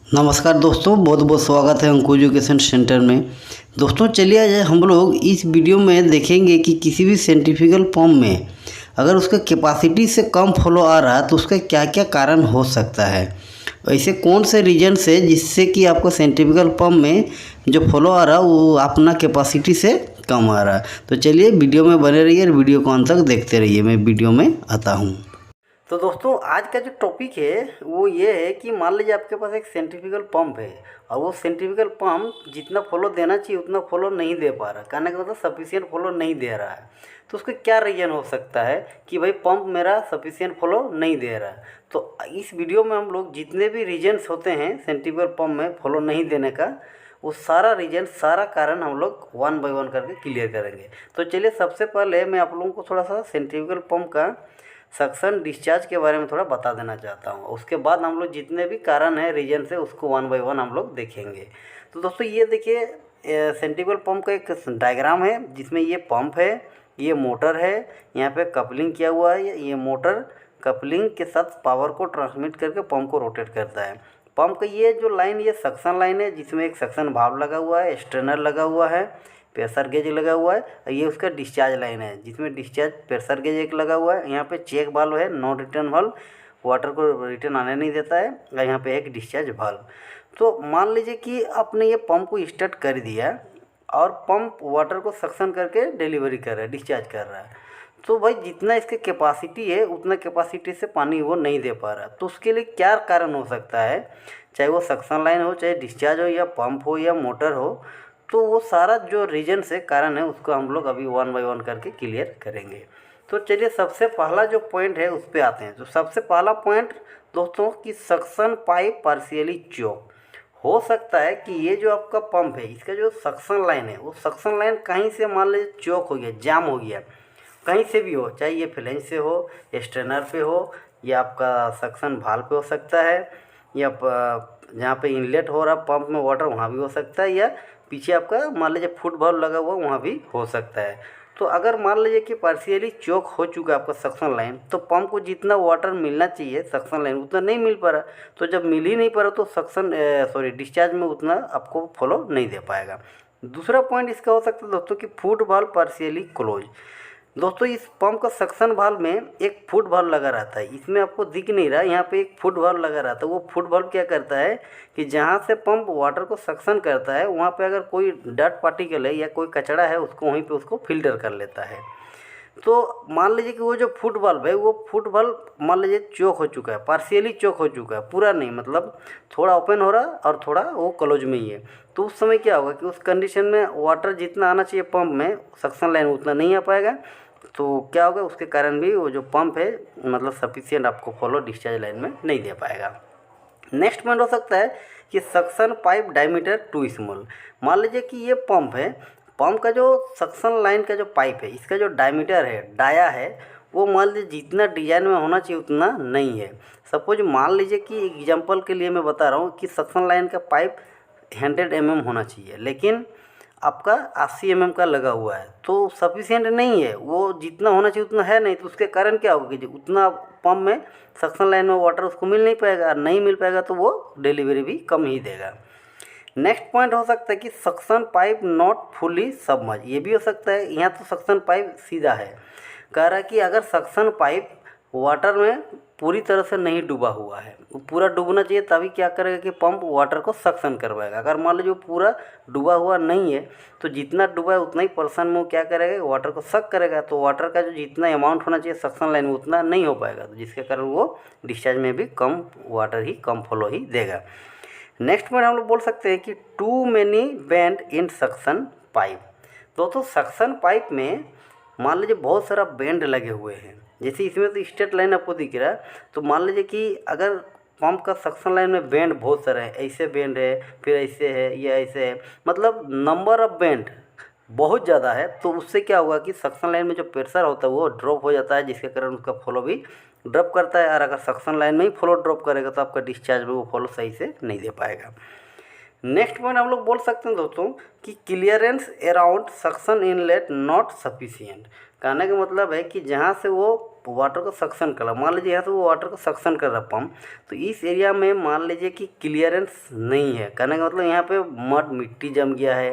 नमस्कार दोस्तों, बहुत बहुत स्वागत है अंकुर एजुकेशन सेंटर में। दोस्तों चलिए आज हम लोग इस वीडियो में देखेंगे कि किसी भी सेंट्रीफ्यूगल पंप में अगर उसका कैपेसिटी से कम फ्लो आ रहा है तो उसका क्या क्या कारण हो सकता है। ऐसे कौन से रीजन्स है जिससे कि आपको सेंट्रीफ्यूगल पंप में जो फ्लो आ रहा है वो अपना कैपेसिटी से कम आ रहा है। तो चलिए वीडियो में बने रहिए और वीडियो को अंत तक देखते रहिए। मैं वीडियो में आता हूँ। तो दोस्तों आज का जो टॉपिक है वो ये है कि मान लीजिए आपके पास एक सेंट्रीफ्यूगल पंप है और वो सेंट्रीफ्यूगल पंप जितना फ्लो देना चाहिए उतना फ्लो नहीं दे पा रहा, कहने का मतलब सफिशिएंट फ्लो नहीं दे रहा है। तो उसका क्या रीज़न हो सकता है कि भाई पंप मेरा सफिशिएंट फ्लो नहीं दे रहा है। तो इस वीडियो में हम लोग जितने भी रीजन्स होते हैं सेंट्रीफ्यूगल पंप में फ्लो नहीं देने का, वो सारा रीजन सारा कारण हम लोग वन बाय वन करके क्लियर करेंगे। तो चलिए सबसे पहले मैं आप लोगों को थोड़ा सा सेंट्रीफ्यूगल पंप का सक्शन डिस्चार्ज के बारे में थोड़ा बता देना चाहता हूँ। उसके बाद हम लोग जितने भी कारण हैं रीजन से उसको वन बाय वन हम लोग देखेंगे। तो दोस्तों ये देखिए सेंट्रीफ्यूगल पंप का एक डायग्राम है जिसमें ये पंप है, ये मोटर है, यहाँ पे कपलिंग किया हुआ है। ये मोटर कपलिंग के साथ पावर को ट्रांसमिट करके पंप को रोटेट करता है। पंप का ये जो लाइन ये सक्शन लाइन है जिसमें एक सक्शन भाल्व लगा हुआ है, स्ट्रेनर लगा हुआ है, प्रेशर गेज लगा हुआ है और ये उसका डिस्चार्ज लाइन है जिसमें डिस्चार्ज प्रेशर गेज एक लगा हुआ है। यहाँ पे चेक वाल्व है, नो रिटर्न वाल्व, वाटर को रिटर्न आने नहीं देता है। और यहाँ पे एक डिस्चार्ज वाल्व। तो मान लीजिए कि आपने ये पंप को स्टार्ट कर दिया और पंप वाटर को सक्शन करके डिलीवरी कर रहा है, डिस्चार्ज कर रहा है। तो भाई जितना इसकी कैपेसिटी है उतना कैपेसिटी से पानी वो नहीं दे पा रहा। तो उसके लिए क्या कारण हो सकता है, चाहे वो सक्शन लाइन हो, चाहे डिस्चार्ज हो, या पंप हो, या मोटर हो। तो वो सारा जो रीजन से कारण है उसको हम लोग अभी वन बाय वन करके क्लियर करेंगे। तो चलिए सबसे पहला जो पॉइंट है उस पर आते हैं। तो सबसे पहला पॉइंट दोस्तों कि सक्शन पाइप पार्शियली चोक। हो सकता है कि ये जो आपका पंप है इसका जो सक्शन लाइन है वो सक्शन लाइन कहीं से मान लीजिए चोक हो गया, जाम हो गया, कहीं से भी हो, चाहे ये फ्लैंज से हो, स्ट्रेनर पे हो, या आपका सक्शन भाल पे हो सकता है, या जहाँ पे इनलेट हो रहा पंप में वाटर वहाँ भी हो सकता है, या पीछे आपका मान लीजिए फुट वाल्व लगा हुआ वहाँ भी हो सकता है। तो अगर मान लीजिए कि पार्शियली चोक हो चुका है आपका सक्शन लाइन तो पंप को जितना वाटर मिलना चाहिए सक्शन लाइन उतना नहीं मिल पा रहा। तो जब मिल ही नहीं पा रहा तो सक्शन डिस्चार्ज में उतना आपको फ्लो नहीं दे पाएगा। दूसरा पॉइंट इसका हो सकता है दोस्तों कि फुट वाल्व पार्शियली क्लोज। दोस्तों इस पंप का सक्शन वाल्व में एक फुट वाल्व लगा रहता है, इसमें आपको दिख नहीं रहा, यहाँ पे एक फुट वाल्व लगा रहता है। वो फुट वाल्व क्या करता है कि जहाँ से पंप वाटर को सक्शन करता है वहाँ पे अगर कोई डर्ट पार्टिकल है या कोई कचरा है उसको वहीं पे उसको फिल्टर कर लेता है। तो मान लीजिए कि वो जो फुट वाल्व है वो फुट वाल्व मान लीजिए चोक हो चुका है, पार्शियली चोक हो चुका है, पूरा नहीं, मतलब थोड़ा ओपन हो रहा और थोड़ा वो क्लोज में ही है। तो उस समय क्या होगा कि उस कंडीशन में वाटर जितना आना चाहिए पंप में सक्शन लाइन उतना नहीं आ पाएगा। तो क्या होगा उसके कारण भी वो जो पंप है मतलब सफिशिएंट आपको फ्लो डिस्चार्ज लाइन में नहीं दे पाएगा। नेक्स्ट पॉइंट हो सकता है कि suction pipe diameter too small. मान लीजिए कि ये पंप है, पंप का जो सक्शन लाइन का जो पाइप है इसका जो डायमीटर है, डाया है, वो मान लीजिए जितना डिजाइन में होना चाहिए उतना नहीं है। सपोज मान लीजिए कि एग्जांपल के लिए मैं बता रहा हूँ कि सक्शन लाइन का पाइप 100 mm होना चाहिए लेकिन आपका 80 mm का लगा हुआ है, तो सफिशिएंट नहीं है, वो जितना होना चाहिए उतना है नहीं। तो उसके कारण क्या होगा कि उतना पंप में सक्शन लाइन में वाटर उसको मिल नहीं पाएगा, और नहीं मिल पाएगा तो वो डिलीवरी भी कम ही देगा। नेक्स्ट पॉइंट हो सकता है कि suction pipe not fully submerge. ये भी हो सकता है, यहाँ तो सक्शन पाइप सीधा है, कह रहा है कि अगर सक्शन पाइप वाटर में पूरी तरह से नहीं डूबा हुआ है, वो पूरा डूबना चाहिए तभी क्या करेगा कि पंप वाटर को सक्शन करवाएगा। अगर मान लीजिए वो पूरा डूबा हुआ नहीं है तो जितना डूबा है उतना ही पर्सन में वो क्या करेगा वाटर को सक करेगा। तो वाटर का जो जितना अमाउंट होना चाहिए सक्शन लाइन में उतना नहीं हो पाएगा, तो जिसके कारण वो डिस्चार्ज में भी कम वाटर ही कम फ्लो ही देगा। नेक्स्ट पॉइंट हम लोग बोल सकते हैं कि too many bend in suction pipe. दोस्तों सक्शन पाइप में मान लीजिए बहुत सारा बेंड लगे हुए हैं, जैसे इसमें तो स्ट्रेट लाइन आपको दिख रहा है। तो मान लीजिए कि अगर पंप का सक्शन लाइन में बेंड बहुत सारे हैं, ऐसे बेंड है, फिर ऐसे है, या ऐसे है, मतलब नंबर ऑफ बेंड बहुत ज़्यादा है। तो उससे क्या होगा कि सक्शन लाइन में जो प्रेशर होता है वो ड्रॉप हो जाता है, जिसके कारण उसका फ्लो भी ड्रॉप करता है। और अगर सक्शन लाइन में ही फ्लो ड्रॉप करेगा तो आपका डिस्चार्ज में वो फ्लो सही से नहीं दे पाएगा। नेक्स्ट पॉइंट हम लोग बोल सकते हैं दोस्तों कि clearance around suction inlet not sufficient. कहने का मतलब है कि जहाँ से वो वाटर को सक्शन कर रहा, मान लीजिए यहाँ से वो वाटर को सक्शन कर रहा पंप, तो इस एरिया में मान लीजिए कि क्लियरेंस नहीं है। कहने का मतलब यहाँ पे मड मिट्टी जम गया है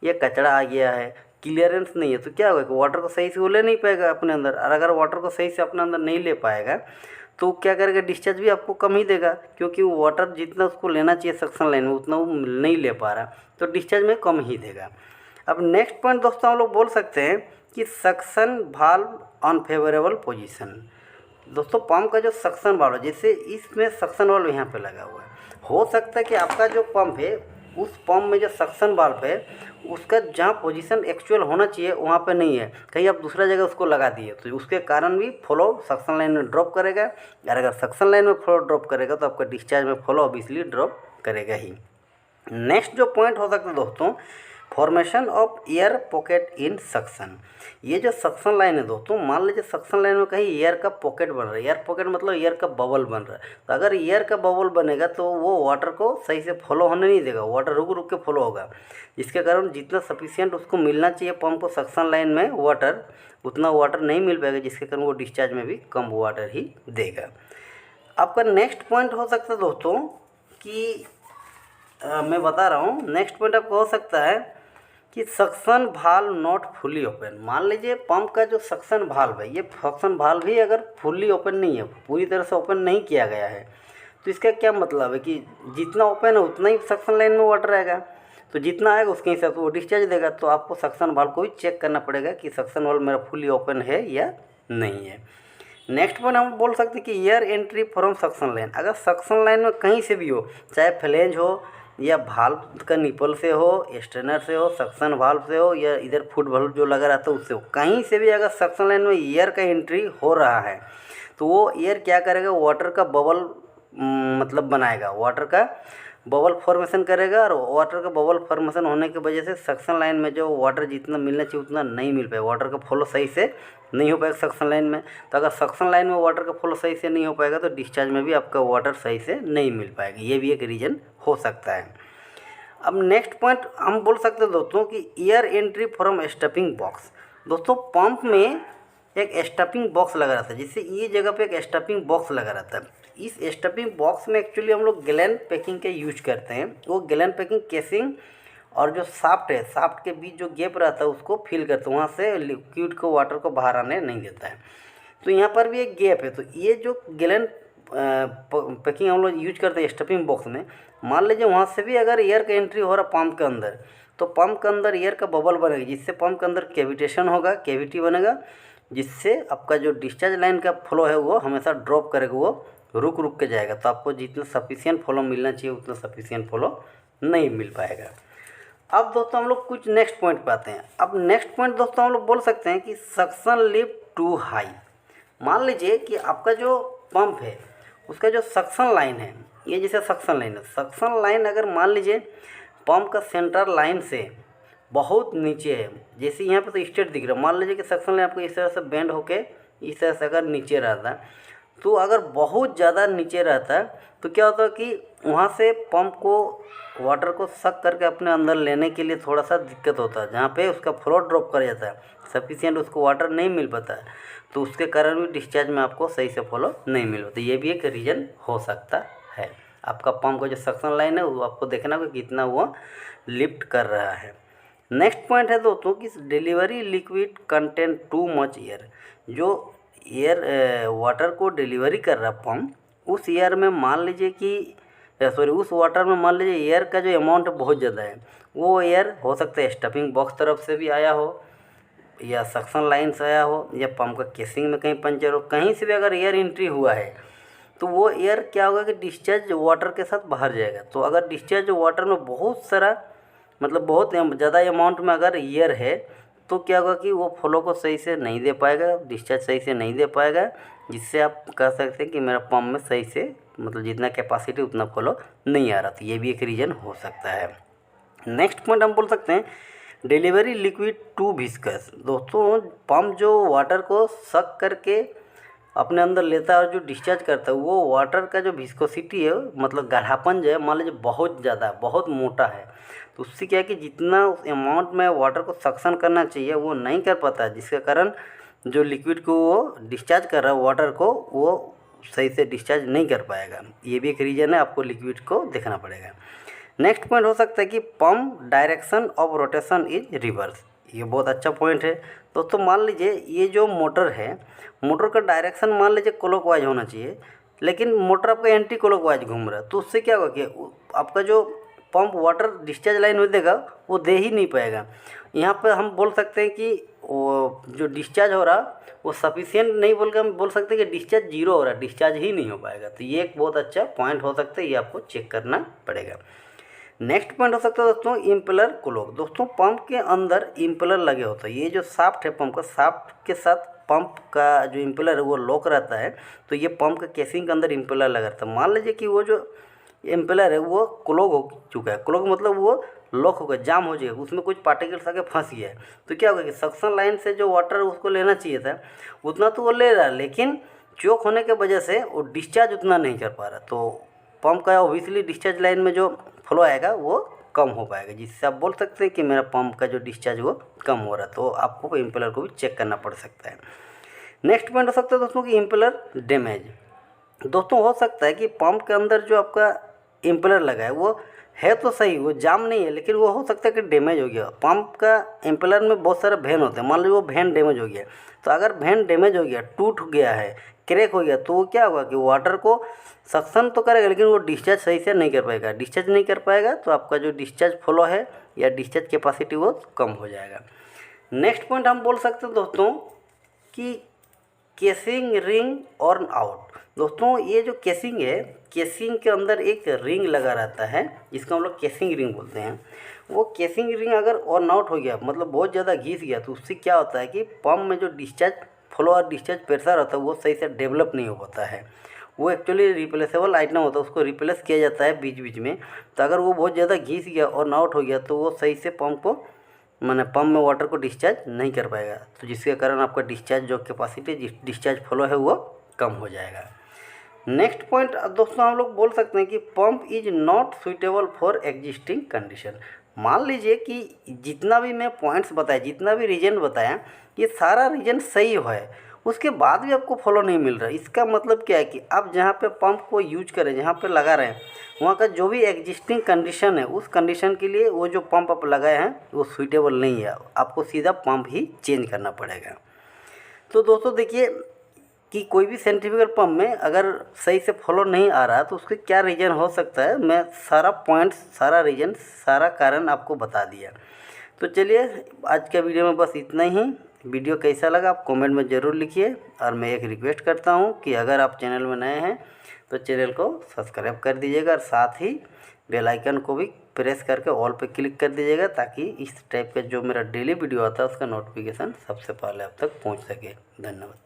या कचरा आ गया है, क्लियरेंस नहीं है, तो क्या होगा कि वाटर को सही से वो ले नहीं पाएगा अपने अंदर। और अगर वाटर को सही से अपने अंदर नहीं ले पाएगा तो क्या करेगा, डिस्चार्ज भी आपको कम ही देगा, क्योंकि वो वाटर जितना उसको लेना चाहिए सक्शन लाइन में उतना वो नहीं ले पा रहा, तो डिस्चार्ज में कम ही देगा। अब नेक्स्ट पॉइंट दोस्तों हम लोग बोल सकते हैं कि सक्शन वाल्व अनफेवरेबल पोजीशन। दोस्तों पंप का जो सक्शन वाल्व है, जैसे इसमें सक्शन वाल्व यहाँ पे लगा हुआ है, हो सकता है कि आपका जो पंप है उस पंप में जो सक्शन वाल्व है उसका जहाँ पोजीशन एक्चुअल होना चाहिए वहाँ पे नहीं है, कहीं आप दूसरा जगह उसको लगा दिए, तो उसके कारण भी फ्लो सक्शन लाइन में ड्रॉप करेगा। और अगर सक्शन लाइन में फ्लो ड्रॉप करेगा तो आपका डिस्चार्ज में फ्लो ऑब्वियसली ड्रॉप करेगा ही। नेक्स्ट जो पॉइंट हो सकता है दोस्तों, formation of air pocket in suction. ये जो सक्शन लाइन है दोस्तों, मान लीजिए सक्शन लाइन में कहीं एयर का पॉकेट बन रहा है, एयर पॉकेट मतलब एयर का बबल बन रहा है, तो अगर एयर का बबल बनेगा तो वो वाटर को सही से फॉलो होने नहीं देगा, वाटर रुक रुक के फॉलो होगा, जिसके कारण जितना सफिशिएंट उसको मिलना चाहिए पंप को सक्शन लाइन में वाटर, उतना वाटर नहीं मिल पाएगा, जिसके कारण वो डिस्चार्ज में भी कम वाटर ही देगा। आपका नेक्स्ट पॉइंट हो सकता है दोस्तों कि मैं बता रहा हूँ, नेक्स्ट पॉइंट आपका हो सकता है कि suction valve not fully open. मान लीजिए पंप का जो सक्शन वाल्व है, ये सक्शन वाल्व भी अगर फुली ओपन नहीं है, पूरी तरह से ओपन नहीं किया गया है, तो इसका क्या मतलब है कि जितना ओपन है उतना ही सक्शन लाइन में वाटर आएगा, तो जितना आएगा उसके हिसाब से वो डिस्चार्ज देगा। तो आपको सक्शन वाल्व को भी चेक करना पड़ेगा कि सक्शन वाल्व मेरा फुली ओपन है या नहीं है। नेक्स्ट पॉइंट हम बोल सकते हैं कि air entry from suction line. अगर सक्शन लाइन में कहीं से भी हो, चाहे फ्लेंज हो या वाल्व का निपल से हो, स्ट्रेनर से हो, सक्शन वाल्व से हो, या इधर फुट वाल्व जो लगा रहता है उससे हो, कहीं से भी अगर सक्शन लाइन में एयर का एंट्री हो रहा है तो वो एयर क्या करेगा, वाटर का बबल मतलब बनाएगा, वाटर का बबल फॉर्मेशन करेगा, और वाटर का बबल फॉर्मेशन होने की वजह से सक्शन लाइन में जो वाटर जितना मिलना चाहिए उतना नहीं मिल पाएगा, वाटर का फ्लो सही से नहीं हो पाएगा सक्शन लाइन में। तो अगर सक्शन लाइन में वाटर का फ्लो सही से नहीं हो पाएगा तो डिस्चार्ज में भी आपका वाटर सही से नहीं मिल पाएगा, ये भी एक रीज़न हो सकता है। अब नेक्स्ट पॉइंट हम बोल सकते हैं दोस्तों कि air entry from stuffing box. दोस्तों पंप में एक स्टफिंग बॉक्स लगा रहता है, जिससे ये जगह पे एक स्टफिंग बॉक्स लगा रहता है। इस स्टफिंग बॉक्स में एक्चुअली हम लोग गैलन पैकिंग के यूज करते हैं। वो गैलन पैकिंग केसिंग और जो साफ्ट है, साफ्ट के बीच जो गैप रहता है उसको फिल करते हैं, वहाँ से लिक्विड को वाटर को बाहर आने नहीं देता है। तो यहाँ पर भी एक गैप है, तो ये जो गैलन पैकिंग हम लोग यूज करते हैं स्टफिंग बॉक्स में, मान लीजिए वहाँ से भी अगर एयर का एंट्री हो रहा पंप के अंदर, तो पंप के अंदर एयर का बबल बनेगा, जिससे पंप के अंदर कैविटेशन होगा, कैविटी बनेगा, जिससे आपका जो डिस्चार्ज लाइन का फ्लो है वो हमेशा ड्रॉप करेगा, वो रुक रुक के जाएगा, तो आपको जितना सफिशिएंट फ्लो मिलना चाहिए उतना सफिशिएंट फ्लो नहीं मिल पाएगा। अब दोस्तों हम लोग कुछ नेक्स्ट पॉइंट पे आते हैं। अब नेक्स्ट पॉइंट दोस्तों हम लोग बोल सकते हैं कि सक्शन लिफ्ट टू हाई। मान लीजिए कि आपका जो पंप है उसका जो सक्शन लाइन है, ये जैसे सक्शन लाइन है, सक्शन लाइन अगर मान लीजिए पंप का सेंटर लाइन से बहुत नीचे है, जैसे यहाँ पे तो स्ट्रेट दिख रहा है, मान लीजिए कि सक्शन लाइन आपको इस तरह से बेंड होके इस तरह से अगर नीचे रहता है, तो अगर बहुत ज़्यादा नीचे रहता है तो क्या होता है कि वहाँ से पंप को वाटर को सक करके अपने अंदर लेने के लिए थोड़ा सा दिक्कत होता है, जहाँ पे उसका फ्लो ड्रॉप कर जाता है, सफिशिएंट उसको वाटर नहीं मिल पाता है, तो उसके कारण भी डिस्चार्ज में आपको सही से फ्लो नहीं मिल पाता। ये भी एक रीज़न हो सकता है। आपका पंप का जो सक्शन लाइन है वो आपको देखना होगा कितना वो लिफ्ट कर रहा है। नेक्स्ट पॉइंट है दोस्तों कि delivery liquid content too much air. जो एयर वाटर को डिलीवरी कर रहा पंप, उस एयर में मान लीजिए कि उस वाटर में मान लीजिए एयर का जो अमाउंट बहुत ज़्यादा है, वो एयर हो सकता है स्टफिंग बॉक्स तरफ से भी आया हो, या सक्शन लाइन से आया हो, या पंप का केसिंग में कहीं पंचर हो, कहीं से भी अगर एयर एंट्री हुआ है तो वो एयर क्या होगा कि डिस्चार्ज वाटर के साथ बाहर जाएगा। तो अगर डिस्चार्ज वाटर में बहुत सारा मतलब बहुत ज़्यादा अमाउंट में अगर एयर है तो क्या होगा कि वो फ्लो को सही से नहीं दे पाएगा, डिस्चार्ज सही से नहीं दे पाएगा, जिससे आप कह सकते हैं कि मेरा पंप में सही से मतलब जितना कैपेसिटी उतना फ्लो नहीं आ रहा। तो ये भी एक रीज़न हो सकता है। नेक्स्ट पॉइंट हम बोल सकते हैं डिलीवरी लिक्विड टू विस्कस। दोस्तों पंप जो वाटर को सक करके अपने अंदर लेता है और जो डिस्चार्ज करता है, वो वाटर का जो विस्कोसिटी है मतलब गाढ़ापन जो है मान लीजिए बहुत ज़्यादा बहुत मोटा है, तो उससे क्या है कि जितना उस अमाउंट में वाटर को सक्शन करना चाहिए वो नहीं कर पाता है, जिसके कारण जो लिक्विड को वो डिस्चार्ज कर रहा है वाटर को, वो सही से डिस्चार्ज नहीं कर पाएगा। ये भी एक रीज़न है, आपको लिक्विड को देखना पड़ेगा। नेक्स्ट पॉइंट हो सकता है कि pump direction of rotation is reverse. ये बहुत अच्छा पॉइंट है दोस्तों। मान लीजिए ये जो मोटर है, मोटर का डायरेक्शन मान लीजिए क्लॉकवाइज होना चाहिए, लेकिन मोटर आपका एंटी क्लॉकवाइज घूम रहा है, तो उससे क्या होगा कि आपका जो पंप वाटर डिस्चार्ज लाइन में देगा वो दे ही नहीं पाएगा। यहाँ पर हम बोल सकते हैं कि वो जो डिस्चार्ज हो रहा वो सफिशिएंट नहीं बोल के हम बोल सकते हैं कि डिस्चार्ज जीरो हो रहा है, डिस्चार्ज ही नहीं हो पाएगा। तो ये एक बहुत अच्छा पॉइंट हो सकता है, ये आपको चेक करना पड़ेगा। नेक्स्ट पॉइंट हो सकता है दोस्तों इम्पेलर क्लॉक। दोस्तों पंप के अंदर इम्पेलर लगे होते हैं। ये जो शाफ्ट है पंप का, शाफ्ट के साथ पंप का जो इम्पेलर है वो लॉक रहता है, तो ये पंप का केसिंग के अंदर इम्पेलर लगा रहता है। मान लीजिए कि वो जो इम्पेलर है वो क्लॉग हो चुका है, क्लॉग मतलब वो लॉक हो गया, जाम हो जाएगा, उसमें कुछ पार्टिकल्स आके फंस गया है, तो क्या होगा कि सक्शन लाइन से जो वाटर उसको लेना चाहिए था उतना तो वो ले रहा है, लेकिन चोक होने के वजह से वो डिस्चार्ज उतना नहीं कर पा रहा। तो पंप का ऑब्वियसली डिस्चार्ज लाइन में जो फ्लो आएगा वो कम हो पाएगा, जिससे आप बोल सकते हैं कि मेरा पंप का जो डिस्चार्ज वो कम हो रहा है। तो आपको इम्पेलर को भी चेक करना पड़ सकता है। नेक्स्ट पॉइंट हो सकता है दोस्तों कि इम्पेलर डैमेज। दोस्तों हो सकता है कि पंप के अंदर जो आपका इम्पेलर लगा है वो है तो सही, वो जाम नहीं है, लेकिन वो हो सकता है कि डैमेज हो गया। पंप का इम्पेलर में बहुत सारे वेन होते हैं, मान लीजिए वो वेन डैमेज हो गया, तो अगर वेन डैमेज हो गया, टूट गया है, क्रैक हो गया, तो वो क्या होगा कि वाटर को सक्शन तो करेगा लेकिन वो डिस्चार्ज सही से नहीं कर पाएगा। डिस्चार्ज नहीं कर पाएगा तो आपका जो डिस्चार्ज फ्लो है या डिस्चार्ज कैपेसिटी वो कम हो जाएगा। नेक्स्ट पॉइंट हम बोल सकते हैं दोस्तों कि केसिंग रिंग और आउट। दोस्तों ये जो केसिंग है, केसिंग के अंदर एक रिंग लगा रहता है जिसको हम लोग केसिंग रिंग बोलते हैं। वो केसिंग रिंग अगर ऑन आउट हो गया, मतलब बहुत ज़्यादा घिस गया, तो उससे क्या होता है कि पंप में जो डिस्चार्ज फ्लो और डिस्चार्ज प्रेशर होता है वो सही से डेवलप नहीं हो पाता है। वो एक्चुअली रिप्लेसेबल आइटम होता है, उसको रिप्लेस किया जाता है बीच बीच में। तो अगर वो बहुत ज़्यादा घिस गया और आउट हो गया तो वो सही से पंप को मैंने पंप में वाटर को डिस्चार्ज नहीं कर पाएगा, तो जिसके कारण आपका डिस्चार्ज जो कैपेसिटी डिस्चार्ज फ्लो है वो कम हो जाएगा। नेक्स्ट पॉइंट दोस्तों हम लोग बोल सकते हैं कि pump is not suitable for existing condition. मान लीजिए कि जितना भी मैं पॉइंट्स बताया, जितना भी रीजन बताया, ये सारा रीजन सही है, उसके बाद भी आपको फॉलो नहीं मिल रहा। इसका मतलब क्या है कि आप जहाँ पे पंप को यूज करें, जहाँ पे लगा रहे हैं, वहाँ का जो भी एग्जिस्टिंग कंडीशन है उस कंडीशन के लिए वो जो पंप आप लगाए हैं वो सूटेबल नहीं है, आपको सीधा पंप ही चेंज करना पड़ेगा। तो दोस्तों देखिए कि कोई भी सेंट्रीफ्यूगल पंप में अगर सही से फॉलो नहीं आ रहा तो उसके क्या रीज़न हो सकता है, मैं सारा पॉइंट, सारा रीज़न, सारा कारण आपको बता दिया। तो चलिए आज का वीडियो में बस इतना ही। वीडियो कैसा लगा आप कमेंट में ज़रूर लिखिए, और मैं एक रिक्वेस्ट करता हूं कि अगर आप चैनल में नए हैं तो चैनल को सब्सक्राइब कर दीजिएगा, और साथ ही बेल आइकन को भी प्रेस करके ऑल पे क्लिक कर दीजिएगा, ताकि इस टाइप का जो मेरा डेली वीडियो आता है उसका नोटिफिकेशन सबसे पहले आप तक पहुंच सके। धन्यवाद।